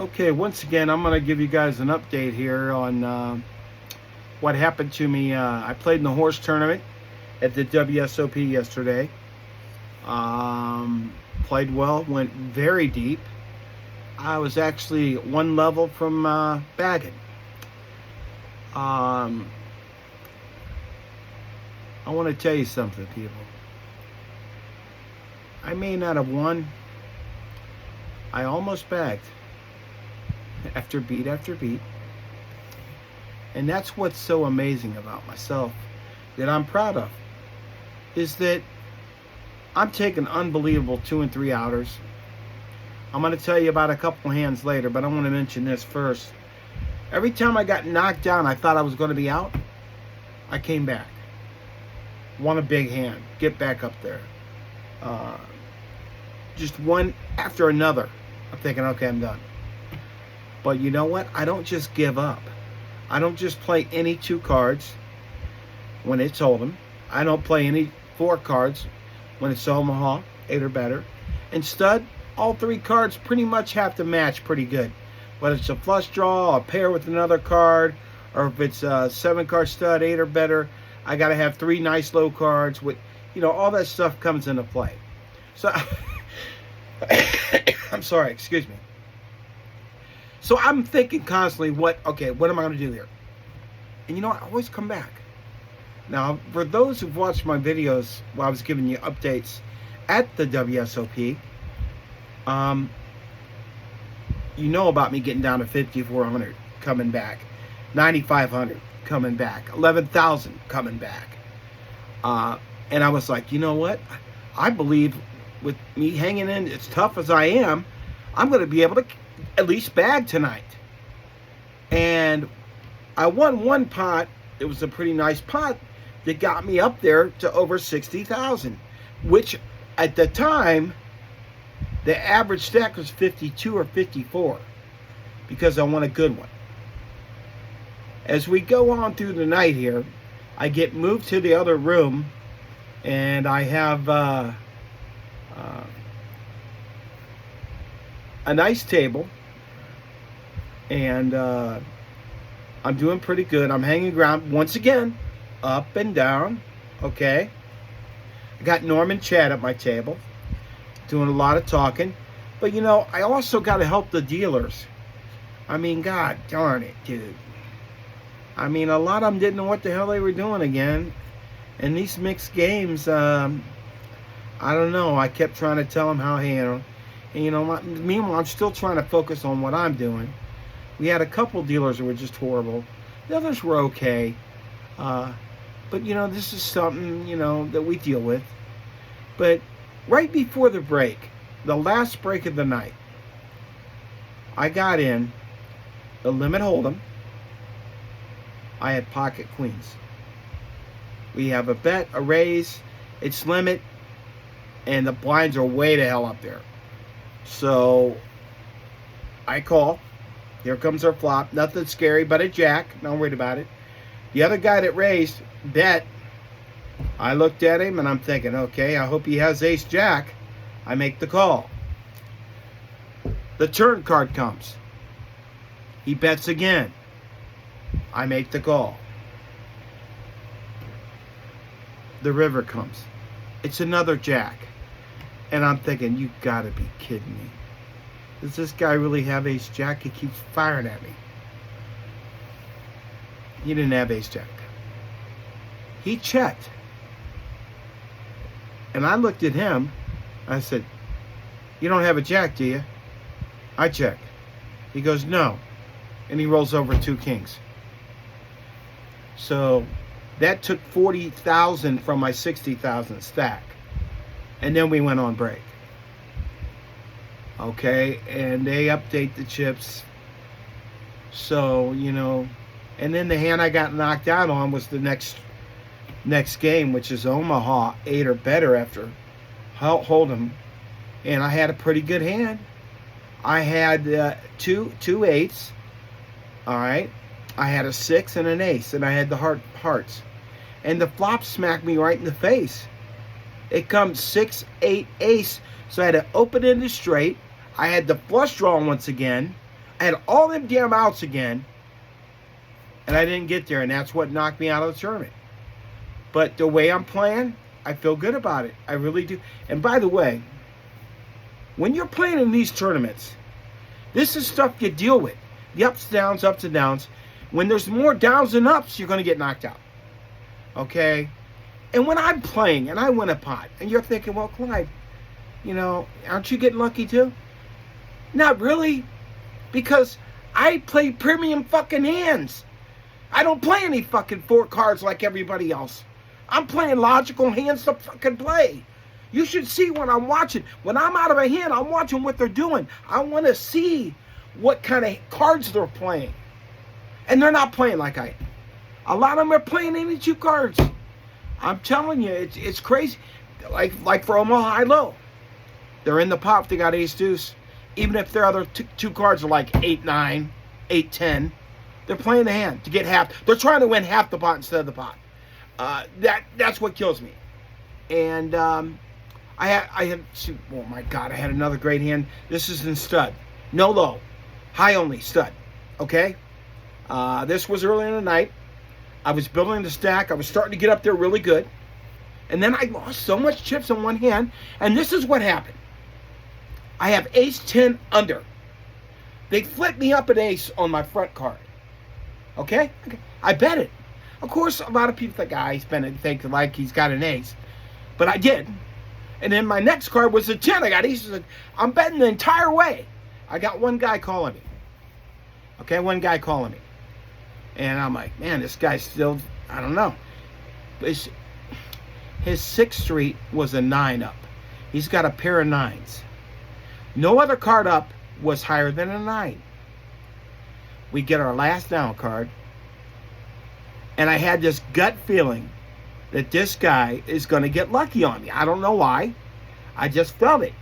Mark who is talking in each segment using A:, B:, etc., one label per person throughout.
A: Okay, once again, I'm going to give you guys an update here on what happened to me. I played in the horse tournament at the WSOP yesterday. Played well, went very deep. I was actually one level from bagging. I want to tell you something, people. I may not have won. I almost bagged after beat after beat. And that's what's so amazing about myself, that I'm proud of, is that I'm taking unbelievable 2 and 3 outers. I'm going to tell you about a couple hands later, but I want to mention this first. Every time I got knocked down, I thought I was going to be out. I came back. Won a big hand. Get back up there. Just one after another. I'm thinking, okay, I'm done. But you know what? I don't just give up. I don't just play any 2 cards when it's Hold'em. I don't play any 4 cards when it's Omaha, 8 or better. And stud, all 3 cards pretty much have to match pretty good. Whether it's a flush draw, a pair with another card, or if it's a 7-card stud, 8 or better, I got to have 3 nice low cards with, all that stuff comes into play. So, I'm sorry, excuse me. So I'm thinking constantly, what am I going to do here? And I always come back. Now, for those who've watched my videos while I was giving you updates at the WSOP, you know about me getting down to 5,400, coming back, 9,500, coming back, 11,000, coming back. And I was like, you know what? I believe with me hanging in as tough as I am, I'm going to be able to at least bag tonight. And I won one pot. It was a pretty nice pot that got me up there to over 60,000, which at the time, the average stack was 52 or 54 because I won a good one. As we go on through the night here, I get moved to the other room, and I have a nice table, and I'm doing pretty good. I'm hanging around once again, up and down. Okay, I got Norman Chad at my table, doing a lot of talking, but I also got to help the dealers. I mean, God darn it, dude. I mean, a lot of them didn't know what the hell they were doing again. And these mixed games, I don't know. I kept trying to tell them how to handle. And meanwhile, I'm still trying to focus on what I'm doing. We had a couple dealers that were just horrible. The others were okay. But this is something, that we deal with. But right before the break, the last break of the night, I got in the limit Hold'em. I had pocket queens. We have a bet, a raise, it's limit, and the blinds are way the hell up there. So I call. Here comes our flop. Nothing scary but a jack. Not worried about it. The other guy that raised, bet. I looked at him and I'm thinking, okay, I hope he has ace jack. I make the call. The turn card comes. He bets again. I make the call. The river comes. It's another jack. And I'm thinking, you gotta be kidding me. Does this guy really have ace jack? He keeps firing at me. He didn't have ace jack. He checked. And I looked at him. I said, you don't have a jack, do you? I check. He goes, no. And he rolls over 2 kings. So that took 40,000 from my 60,000 stack. And then we went on break. Okay, and they update the chips. So, and then the hand I got knocked out on was the next game, which is Omaha, 8 or better after Hold'em. And I had a pretty good hand. I had two 8s. All right. I had a 6 and an ace, and I had the hearts. And the flop smacked me right in the face. It comes 6, 8, ace. So I had to open into straight. I had the flush draw once again. I I had all them damn outs again, and I didn't get there, and that's what knocked me out of the tournament. But the way I'm playing, I feel good about it. I really do. And by the way, when you're playing in these tournaments, this is stuff you deal with. The ups and downs. When there's more downs than ups, you're going to get knocked out. Okay? And when I'm playing and I win a pot, and you're thinking, well, Clyde, aren't you getting lucky too? Not really. Because I play premium fucking hands. I don't play any fucking 4 cards like everybody else. I'm playing logical hands to fucking play. You should see what I'm watching. When I'm out of a hand, I'm watching what they're doing. I want to see what kind of cards they're playing. And they're not playing like I am. A lot of them are playing 82 cards. I'm telling you, it's crazy. Like for Omaha High Low. They're in the pot if they got ace deuce. Even if their other two cards are like 8-9, 8-10, they're playing the hand to get half. They're trying to win half the pot instead of the pot. That's what kills me. And I had oh my God, I had another great hand. This is in stud. No low. High only, stud. Okay? This was early in the night. I was building the stack. I was starting to get up there really good. And then I lost so much chips in one hand. And this is what happened. I have ace 10 under. They flipped me up an ace on my front card. Okay? I bet it. Of course, a lot of people think like he's got an ace. But I did. And then my next card was a 10. I got aces. I'm betting the entire way. I got one guy calling me. Okay, one guy calling me. And I'm like, man, this guy's still, I don't know. His 6th street was a 9 up. He's got a pair of 9s. No other card up was higher than a 9. We get our last down card. And I had this gut feeling that this guy is going to get lucky on me. I don't know why. I just felt it.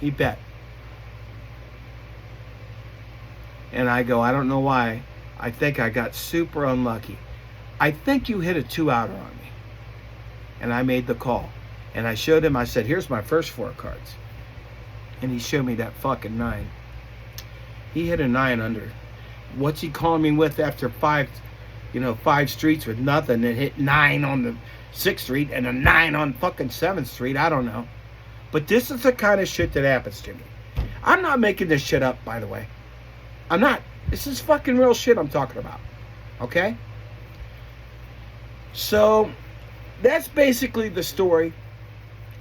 A: He bet. And I go, I don't know why. I think I got super unlucky. I think you hit a 2-outer on me. And I made the call. And I showed him, I said, here's my first 4 cards. And he showed me that fucking 9. He hit a 9 under. What's he calling me with after 5 streets with nothing, and hit 9 on the 6th street and a 9 on fucking 7th street? I don't know. But this is the kind of shit that happens to me. I'm not making this shit up, by the way. I'm not. This is fucking real shit I'm talking about. Okay? So, that's basically the story.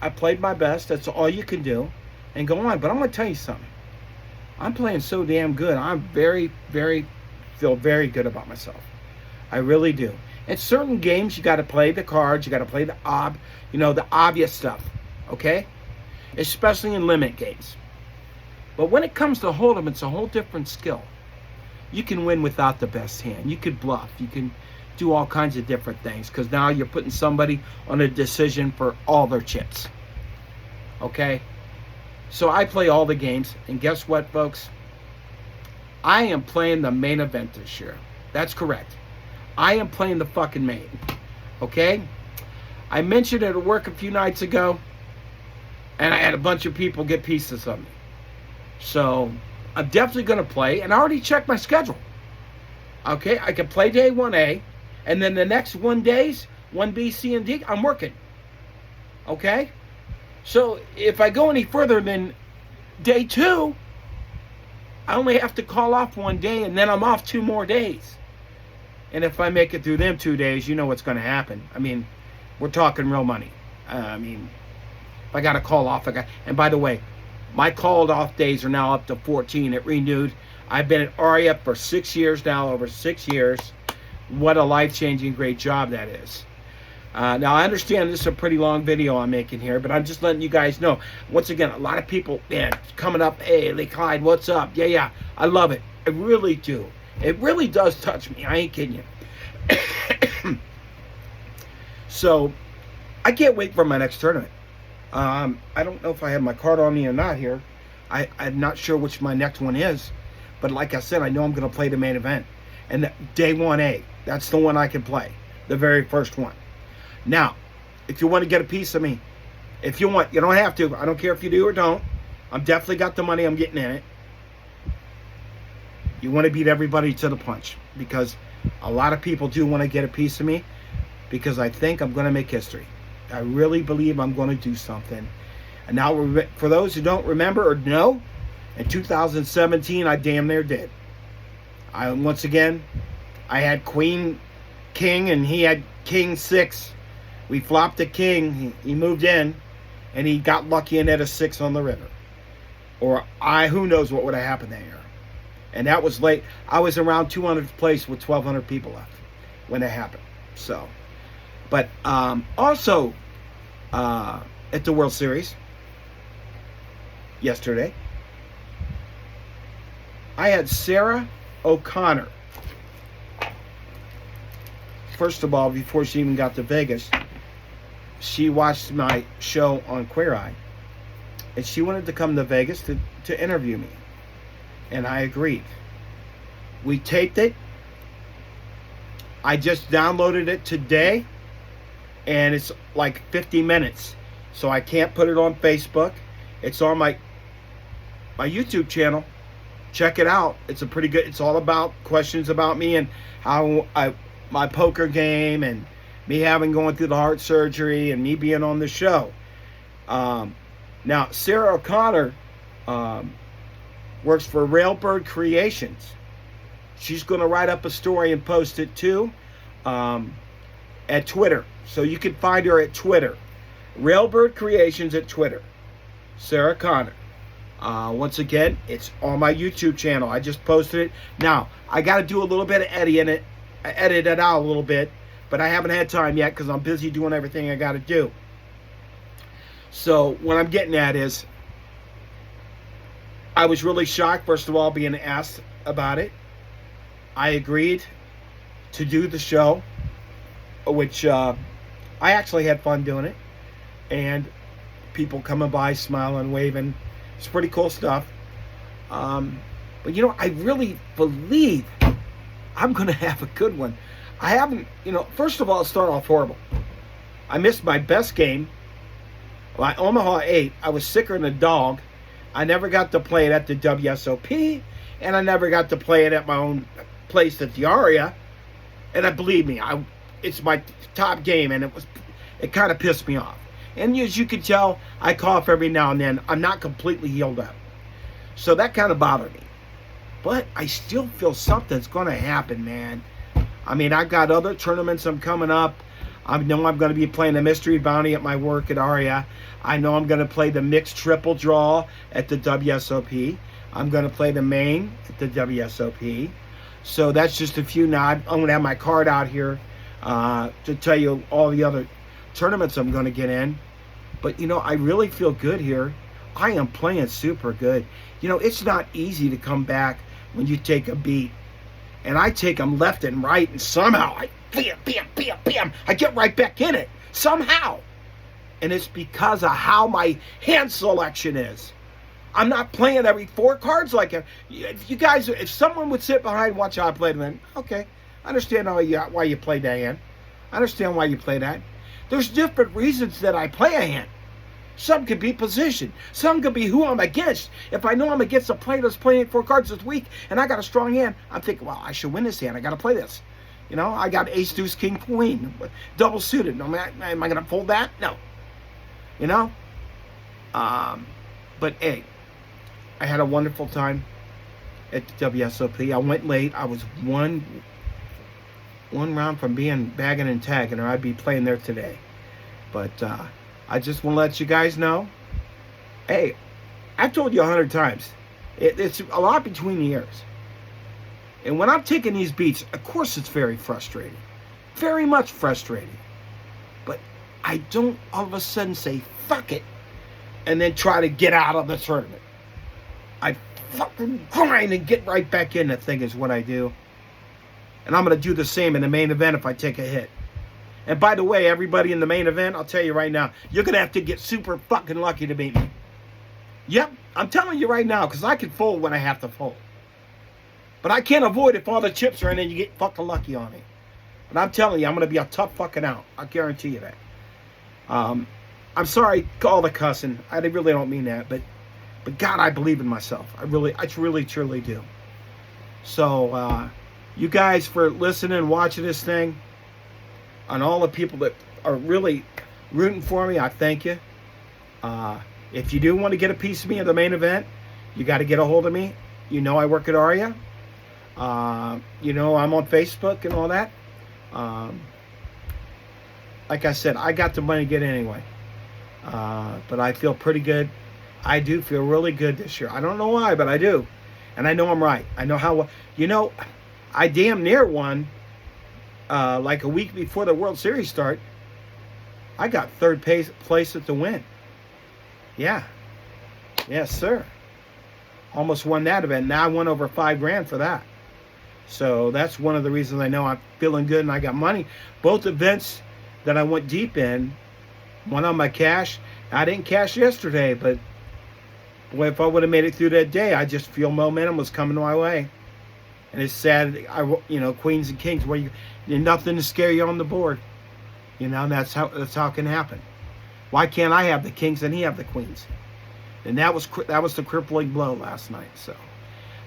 A: I played my best. That's all you can do. And go on. But I'm going to tell you something. I'm playing so damn good. I'm feel very good about myself. I really do. In certain games, you got to play the cards. You got to play the the obvious stuff. Okay? Especially in limit games. But when it comes to Hold'em, it's a whole different skill. You can win without the best hand. You can bluff. You can do all kinds of different things, because now you're putting somebody on a decision for all their chips. Okay? So I play all the games, and guess what, folks? I am playing the main event this year. That's correct. I am playing the fucking main. Okay? I mentioned it at work a few nights ago, and I had a bunch of people get pieces of me. So I'm definitely going to play, and I already checked my schedule. Okay? I can play day 1A, and then the next 1 days, 1B, C, and D, I'm working. Okay? So if I go any further than day 2, I only have to call off 1 day, and then I'm off 2 more days. And if I make it through them 2 days, you know what's going to happen. I mean, we're talking real money. If I got to call off, and by the way, my called off days are now up to 14. It renewed. I've been at ARIA for 6 years now, over 6 years. What a life-changing, great job that is. Now, I understand this is a pretty long video I'm making here, but I'm just letting you guys know. Once again, a lot of people, man, coming up, hey, Lee Clyde, what's up? Yeah, I love it. I really do. It really does touch me. I ain't kidding you. So, I can't wait for my next tournament. I don't know if I have my card on me or not here. I'm not sure which my next one is. But like I said, I know I'm going to play the main event. And day 1A, that's the one I can play. The very first one. Now, if you want to get a piece of me, If you want, you don't have to. I don't care if you do or don't. I'm definitely got the money. I'm getting in it. You want to beat everybody to the punch, because a lot of people do want to get a piece of me, because I think I'm going to make history. I really believe I'm going to do something. And now, for those who don't remember or know, in 2017, I damn near did. Once again, I had Queen King, and he had King 6. We flopped a king. He moved in, and he got lucky and had a 6 on the river. Or who knows what would have happened that year. And that was late. I was around 200th place with 1,200 people left when it happened. So, but also at the World Series yesterday, I had Sarah O'Connor. First of all, before she even got to Vegas, she watched my show on Queer Eye, and she wanted to come to Vegas to interview me. And I agreed. We taped it. I just downloaded it today, and it's like 50 minutes. So I can't put it on Facebook. It's on my YouTube channel. Check it out. It's a pretty good, it's all about questions about me and how my poker game, and me going through the heart surgery, and me being on the show. Now, Sarah O'Connor works for Railbird Creations. She's going to write up a story and post it too at Twitter. So you can find her at Twitter. Railbird Creations at Twitter. Sarah Connor. Once again, it's on my YouTube channel. I just posted it. Now, I got to do a little bit of editing it. I edited it out a little bit, but I haven't had time yet because I'm busy doing everything I got to do. So what I'm getting at is, I was really shocked, first of all, being asked about it. I agreed to do the show, which I actually had fun doing it. And people coming by, smiling, waving. It's pretty cool stuff. But, I really believe I'm going to have a good one. I haven't, first of all, it started off horrible. I missed my best game. My Omaha 8, I was sicker than a dog. I never got to play it at the WSOP, and I never got to play it at my own place at the Aria. And believe me, it's my top game, and it kind of pissed me off. And as you can tell, I cough every now and then. I'm not completely healed up. So that kind of bothered me. But I still feel something's going to happen, man. I mean, I've got other tournaments I'm coming up. I know I'm going to be playing the Mystery Bounty at my work at Aria. I know I'm going to play the mixed triple draw at the WSOP. I'm going to play the main at the WSOP. So that's just a few now. I'm going to have my card out here to tell you all the other tournaments I'm going to get in. But, I really feel good here. I am playing super good. It's not easy to come back when you take a beat. And I take them left and right, and somehow bam, I get right back in it. Somehow. And it's because of how my hand selection is. I'm not playing every 4 cards like if someone would sit behind and watch how I play them, okay, I understand why you play that hand. I understand why you play that. There's different reasons that I play a hand. Some could be position. Some could be who I'm against. If I know I'm against a player that's playing 4 cards this week and I got a strong hand, I'm thinking, well, I should win this hand. I got to play this. I got ace, deuce, king, queen, double suited. Am I going to fold that? No. But hey, I had a wonderful time at the WSOP. I went late. I was one round from being bagging and tagging, or I'd be playing there today. But I just want to let you guys know, hey, I've told you 100 times, it's a lot between the ears. And when I'm taking these beats, of course it's very frustrating. Very much frustrating. But I don't all of a sudden say, fuck it, and then try to get out of the tournament. I fucking grind and get right back in the thing is what I do. And I'm going to do the same in the main event if I take a hit. And by the way, everybody in the main event, I'll tell you right now, you're going to have to get super fucking lucky to beat me. Yep, I'm telling you right now, because I can fold when I have to fold. But I can't avoid if all the chips are in and you get fucking lucky on me. But I'm telling you, I'm going to be a tough fucking out. I guarantee you that. I'm sorry, all the cussing. I really don't mean that, but God, I believe in myself. I really, truly do. So, you guys for listening and watching this thing, and all the people that are really rooting for me, I thank you. If you do want to get a piece of me at the main event, you got to get a hold of me. You know I work at Aria. You know I'm on Facebook and all that. Like I said, I got the money to get anyway. But I feel pretty good. I do feel really good this year. I don't know why, but I do. And I know I'm right. I know how, you know, I damn near won like a week before the World Series start. I got third place at the win. Yeah. Yes, sir. Almost won that event. Now I won over $5,000 for that. So that's one of the reasons I know I'm feeling good and I got money. Both events that I went deep in, one on my cash. I didn't cash yesterday, but boy, if I would have made it through that day, I just feel momentum was coming my way. And it's sad, you know, queens and kings, where there's nothing to scare you on the board. You know, that's how it can happen. Why can't I have the kings and he have the queens? And that was the crippling blow last night. So,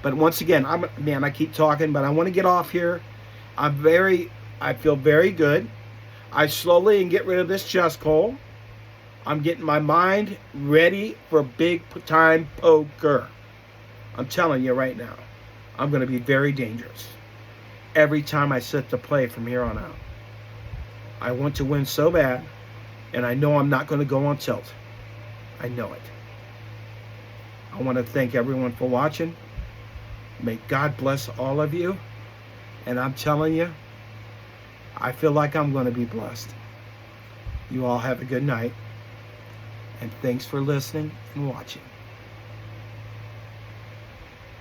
A: but once again, I keep talking, but I want to get off here. I feel very good. I slowly and get rid of this chest hole. I'm getting my mind ready for big time poker. I'm telling you right now, I'm going to be very dangerous every time I sit to play from here on out. I want to win so bad, and I know I'm not going to go on tilt. I know it. I want to thank everyone for watching. May God bless all of you. And I'm telling you, I feel like I'm going to be blessed. You all have a good night. And thanks for listening and watching.